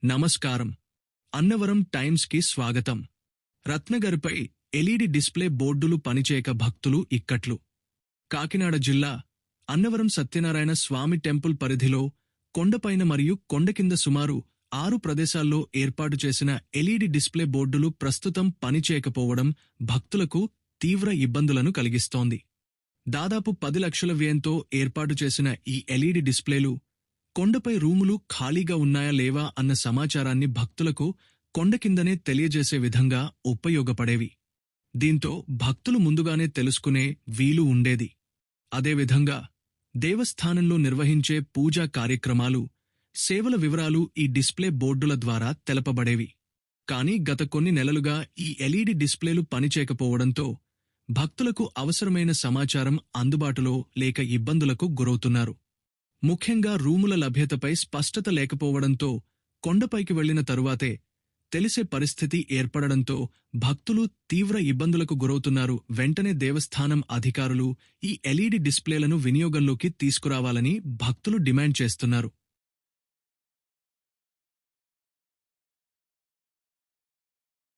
నమస్కారం. అన్నవరం టైమ్స్కి స్వాగతం. రత్నగర్పై LED display బోర్డులు పనిచేయక భక్తులు ఇక్కట్లు. కాకినాడ జిల్లా అన్నవరం సత్యనారాయణ స్వామి టెంపుల్ పరిధిలో కొండపైన మరియు కొండ కింద సుమారు 6 ప్రదేశాల్లో ఏర్పాటు చేసిన ఎల్ఈడి డిస్ప్లే బోర్డులు ప్రస్తుతం పనిచేయకపోవడం భక్తులకు తీవ్ర ఇబ్బందులను కలిగిస్తోంది. దాదాపు 10 లక్షల వ్యయంతో ఏర్పాటు చేసిన ఈ ఎల్ఈడి డిస్ప్లేలు కొండపై రూములు ఖాళీగా ఉన్నాయా లేవా అన్న సమాచారాన్ని భక్తులకు కొండ కిందనే తెలియజేసే విధంగా ఉపయోగపడేవి. దీంతో భక్తులు ముందుగానే తెలుసుకునే వీలు ఉండేది. అదేవిధంగా దేవస్థానంలో నిర్వహించే పూజా కార్యక్రమాలు, సేవల వివరాలు ఈ డిస్ప్లే బోర్డుల ద్వారా తెలపబడేవి. కానీ గత కొన్ని నెలలుగా ఈ ఎల్ఈడి డిస్ప్లేలు పనిచేయకపోవడంతో భక్తులకు అవసరమైన సమాచారం అందుబాటులో లేక ఇబ్బందులకు గురవుతున్నారు. ముఖ్యంగా రూముల లభ్యతపై స్పష్టత లేకపోవడంతో కొండపైకి వెళ్లిన తరువాతే తెలిసే పరిస్థితి ఏర్పడడంతో భక్తులు తీవ్ర ఇబ్బందులకు గురవుతున్నారు. వెంటనే దేవస్థానం అధికారులు ఈ ఎల్ఈడి డిస్ప్లేలను వినియోగంలోకి తీసుకురావాలని భక్తులు డిమాండ్ చేస్తున్నారు.